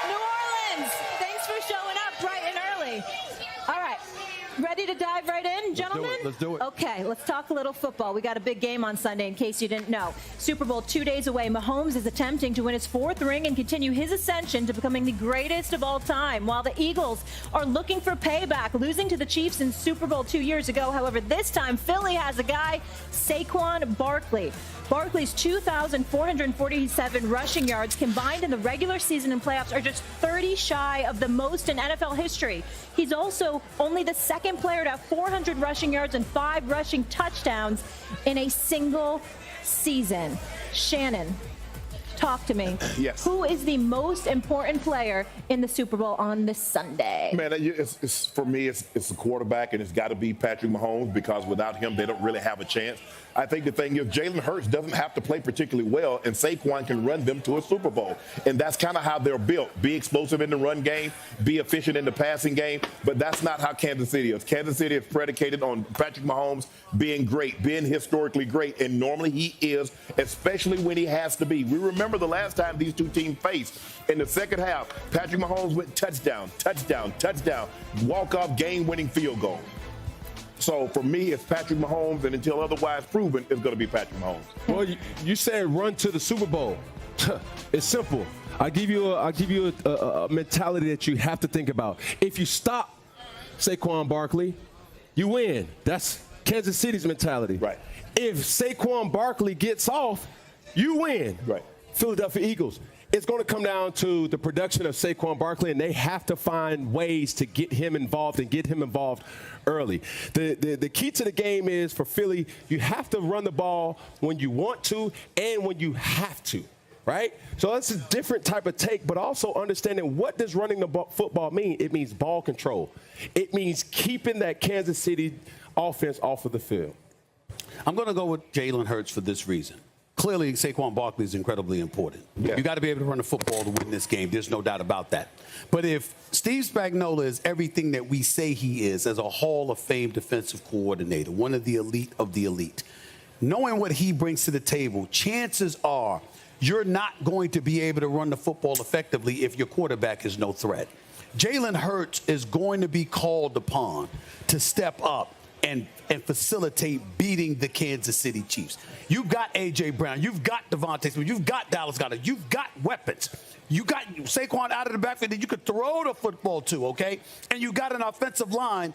New Orleans, thanks for showing up bright and early. All right. Ready to dive right in, gentlemen? Let's do it. Okay, let's talk a little football. We got a big game on Sunday, in case you didn't know. Super Bowl 2 days away. Mahomes is attempting to win his 4th ring and continue his ascension to becoming the greatest of all time, while the Eagles are looking for payback, losing to the Chiefs in Super Bowl 2 years ago. However, this time, Philly has a guy, Saquon Barkley. Barkley's 2,447 rushing yards combined in the regular season and playoffs are just 30 shy of the most in NFL history. He's also only the second player to have 400 rushing yards and 5 rushing touchdowns in a single season. Shannon, talk to me. Yes. Who is the most important player in the Super Bowl on this Sunday? Man, for me, it's the quarterback, and it's got to be Patrick Mahomes, because without him, they don't really have a chance. I think the thing is Jalen Hurts doesn't have to play particularly well, and Saquon can run them to a Super Bowl. And that's kind of how they're built. Be explosive in the run game, be efficient in the passing game, but that's not how Kansas City is. Kansas City is predicated on Patrick Mahomes being great, being historically great, and normally he is, especially when he has to be. We remember the last time these two teams faced. In the second half, Patrick Mahomes went touchdown, touchdown, touchdown, walk-off game-winning field goal. So for me, it's Patrick Mahomes, and until otherwise proven, it's going to be Patrick Mahomes. Well, you said run to the Super Bowl. It's simple. I'll give you a mentality that you have to think about. If you stop Saquon Barkley, you win. That's Kansas City's mentality. Right. If Saquon Barkley gets off, you win. Right. Philadelphia Eagles. It's going to come down to the production of Saquon Barkley, and they have to find ways to get him involved and get him involved early. The key to the game is, for Philly, you have to run the ball when you want to and when you have to, right? So that's a different type of take, but also understanding, what does running the football mean? It means ball control. It means keeping that Kansas City offense off of the field. I'm going to go with Jalen Hurts for this reason. Clearly, Saquon Barkley is incredibly important. Yeah. You got to be able to run the football to win this game. There's no doubt about that. But if Steve Spagnuolo is everything that we say he is as a Hall of Fame defensive coordinator, one of the elite of the elite, knowing what he brings to the table, chances are you're not going to be able to run the football effectively if your quarterback is no threat. Jalen Hurts is going to be called upon to step up and facilitate beating the Kansas City Chiefs. You've got A.J. Brown. You've got Devontae Smith. You've got Dallas Goedert. You've got weapons. You got Saquon out of the backfield that you could throw the football to, okay? And you got an offensive line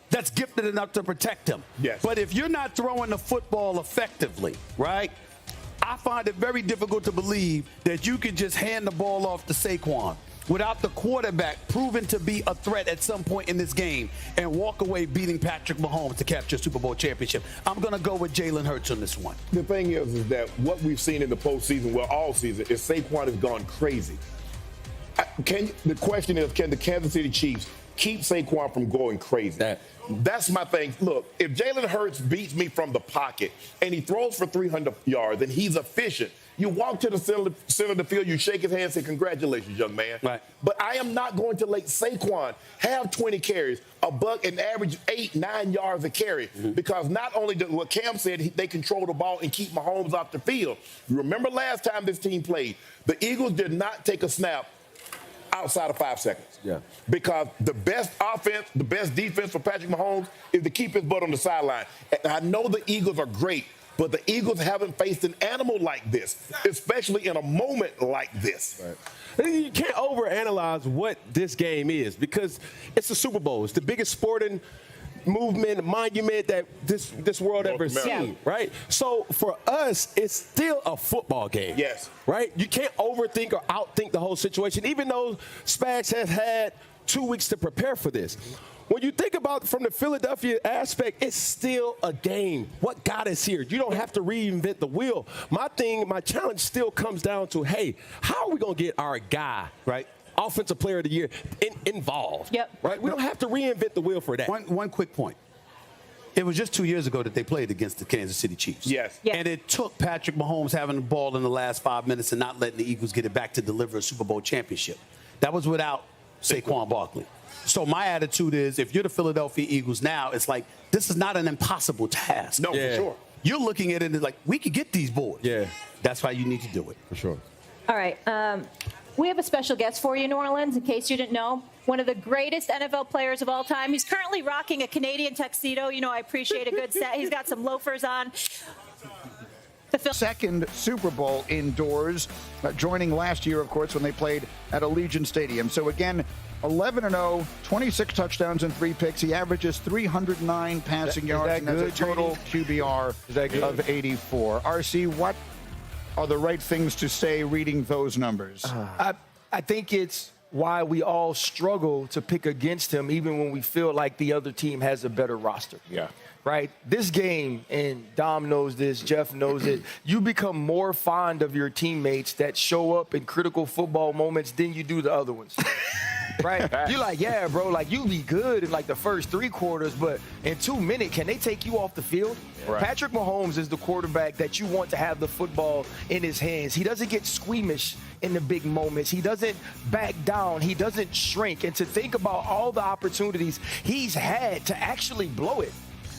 that's gifted enough to protect him. Yes. But if you're not throwing the football effectively, right, I find it very difficult to believe that you can just hand the ball off to Saquon without the quarterback proven to be a threat at some point in this game and walk away beating Patrick Mahomes to capture a Super Bowl championship. I'm going to go with Jalen Hurts on this one. The thing is that what we've seen in the postseason, well, all season, is Saquon has gone crazy. The question is, can the Kansas City Chiefs keep Saquon from going crazy? That's my thing. Look, if Jalen Hurts beats me from the pocket and he throws for 300 yards and he's efficient, you walk to the center of the field, you shake his hand and say, congratulations, young man. Right. But I am not going to let Saquon have 20 carries, an average 8-9 yards a carry, because not only does what Cam said, they control the ball and keep Mahomes off the field. You remember last time this team played, the Eagles did not take a snap outside of 5 seconds. Yeah. Because the best offense, the best defense for Patrick Mahomes is to keep his butt on the sideline. And I know the Eagles are great, but the Eagles haven't faced an animal like this, especially in a moment like this. Right. You can't overanalyze what this game is, because it's the Super Bowl. It's the biggest sporting movement, monument that this world ever seen, right? So for us, it's still a football game. Yes. Right? You can't overthink or outthink the whole situation, even though Spags has had 2 weeks to prepare for this. When you think about it from the Philadelphia aspect, it's still a game. What got us here? You don't have to reinvent the wheel. My challenge still comes down to, hey, how are we going to get our guy, right, Offensive Player of the Year, involved? Yep. Right? We don't have to reinvent the wheel for that. One quick point. It was just 2 years ago that they played against the Kansas City Chiefs. Yes. And it took Patrick Mahomes having the ball in the last 5 minutes and not letting the Eagles get it back to deliver a Super Bowl championship. That was without Saquon Barkley. So my attitude is, if you're the Philadelphia Eagles now, it's like, this is not an impossible task. No, for sure. You're looking at it as like, we could get these boys. Yeah. That's why you need to do it. For sure. All right. We have a special guest for you, New Orleans, in case you didn't know. One of the greatest NFL players of all time. He's currently rocking a Canadian tuxedo. You know, I appreciate a good set. He's got some loafers on. Second Super Bowl indoors, joining last year, of course, when they played at Allegiant Stadium. So again, 11-0, 26 touchdowns and 3 picks. He averages 309 passing yards and has a total QBR of 84. RC, what are the right things to say reading those numbers? I think it's why we all struggle to pick against him, even when we feel like the other team has a better roster. Yeah. Right? This game, and Dom knows this, Jeff knows it, you become more fond of your teammates that show up in critical football moments than you do the other ones. Right? You're like, yeah, bro, like you be good in like the first 3 quarters, but in 2 minutes, can they take you off the field? Right. Patrick Mahomes is the quarterback that you want to have the football in his hands. He doesn't get squeamish in the big moments. He doesn't back down. He doesn't shrink. And to think about all the opportunities he's had to actually blow it.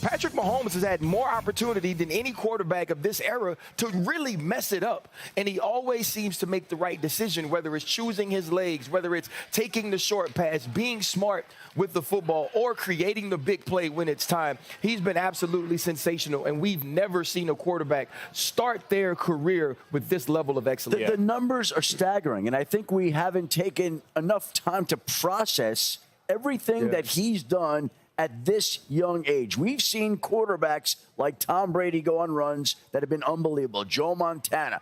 Patrick Mahomes has had more opportunity than any quarterback of this era to really mess it up. And he always seems to make the right decision, whether it's choosing his legs, whether it's taking the short pass, being smart with the football, or creating the big play when it's time. He's been absolutely sensational, and we've never seen a quarterback start their career with this level of excellence. The numbers are staggering, and I think we haven't taken enough time to process everything that he's done at this young age. We've seen quarterbacks like Tom Brady go on runs that have been unbelievable. Joe Montana.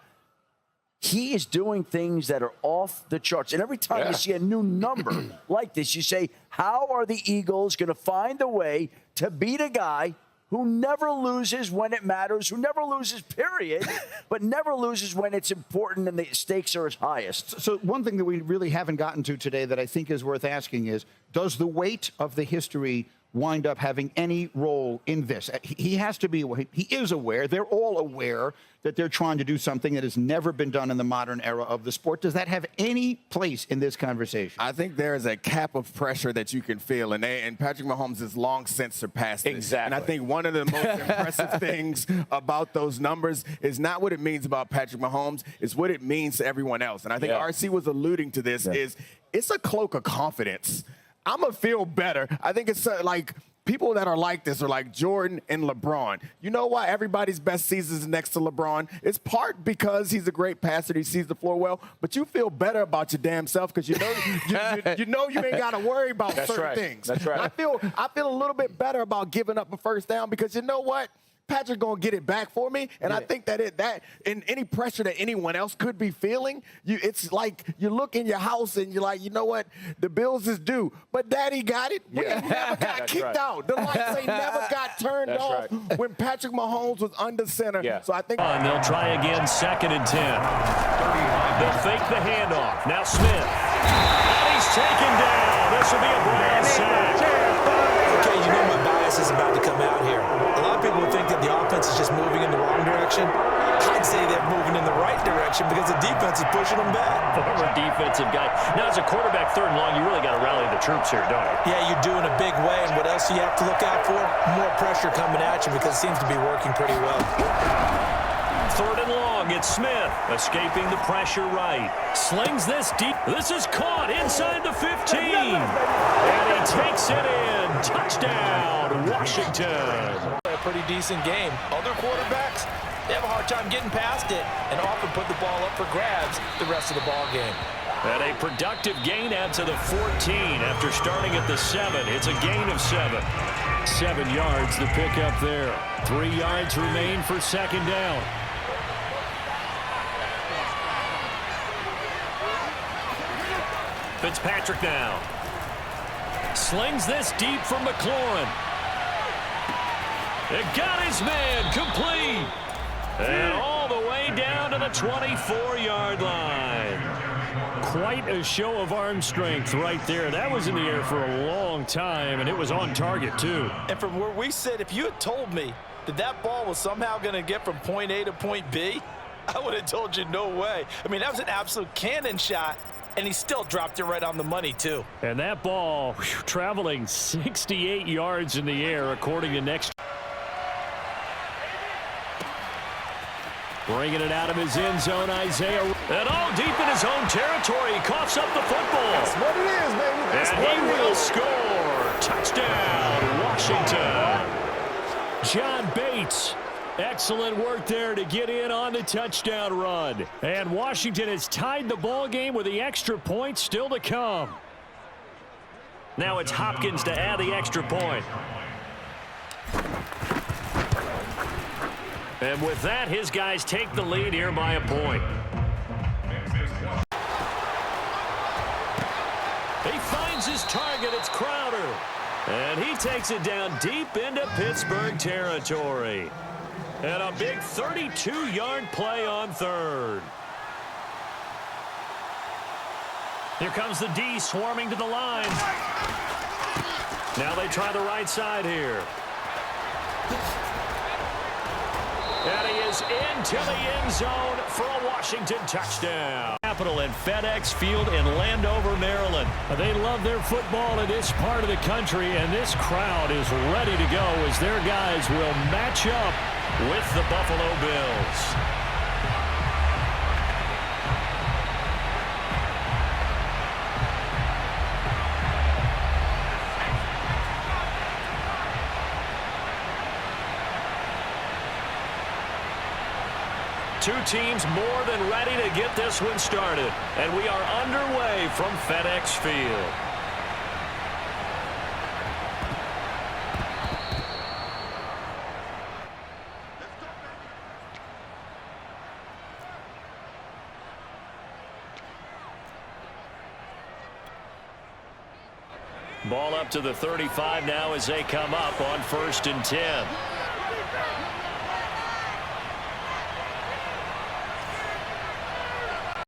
He is doing things that are off the charts. And every time you see a new number like this, you say, how are the Eagles going to find a way to beat a guy who never loses when it matters, who never loses, period, but never loses when it's important and the stakes are his highest? So one thing that we really haven't gotten to today that I think is worth asking is, does the weight of the history wind up having any role in this? He has to be, he is aware, they're all aware that they're trying to do something that has never been done in the modern era of the sport. Does that have any place in this conversation? I think there is a cap of pressure that you can feel, and Patrick Mahomes has long since surpassed it. Exactly. And I think one of the most impressive things about those numbers is not what it means about Patrick Mahomes, it's what it means to everyone else. And I think RC was alluding to this, is it's a cloak of confidence. I'm going to feel better. I think it's like people that are like this are like Jordan and LeBron. You know why everybody's best season is next to LeBron? It's part because he's a great passer. He sees the floor well. But you feel better about your damn self because you know you ain't got to worry about certain things. That's right. I feel a little bit better about giving up a first down because you know what? Patrick gonna get it back for me, and I think that in any pressure that anyone else could be feeling, it's like you look in your house and you're like, you know what, the bills is due, but Daddy got it. We never got kicked out. The lights ain't never got turned off when Patrick Mahomes was under center. So I think they'll try again, 2nd and 10. They'll fake the handoff. Now Smith. And he's taken down. This will be a Brown sack. Okay, you know my bias is about to come out here. A lot of people would think that the offense is just moving in the wrong direction. I'd say they're moving in the right direction because the defense is pushing them back. Former defensive guy. Now, as a quarterback, 3rd and long, you really got to rally the troops here, don't you? Yeah, you do in a big way. And what else do you have to look out for? More pressure coming at you because it seems to be working pretty well. 3rd and long, it's Smith escaping the pressure right. Slings this deep. This is caught inside the 15. And he takes it in. Touchdown, Washington. A pretty decent game. Other quarterbacks, they have a hard time getting past it and often put the ball up for grabs the rest of the ball game. And a productive gain out to the 14 after starting at the 7. It's a gain of 7. 7 yards the pick up there. 3 yards remain for 2nd down. Fitzpatrick now. Slings this deep from McLaurin. It got his man complete. And all the way down to the 24-yard line. Quite a show of arm strength right there. That was in the air for a long time, and it was on target, too. And from where we sit, if you had told me that that ball was somehow going to get from point A to point B, I would have told you no way. I mean, that was an absolute cannon shot. And he still dropped it right on the money, too. And that ball traveling 68 yards in the air, according to next. Bringing it out of his end zone, Isaiah. And all deep in his own territory. He coughs up the football. That's what it is, baby. That's and what he it will is. score. Touchdown, Washington. John Bates. Excellent work there to get in on the touchdown run. And Washington has tied the ball game with the extra point still to come. Now it's Hopkins to add the extra point. And with that, his guys take the lead here by a point. He finds his target. It's Crowder. And he takes it down deep into Pittsburgh territory. And a big 32-yard play on third. Here comes the D swarming to the line. Now they try the right side here. And he is into the end zone for a Washington touchdown. Capitol and FedEx Field in Landover, Maryland. They love their football in this part of the country, and this crowd is ready to go as their guys will match up with the Buffalo Bills. Two teams more than ready to get this one started. And we are underway from FedEx Field. Ball up to the 35 now as they come up on 1st and 10.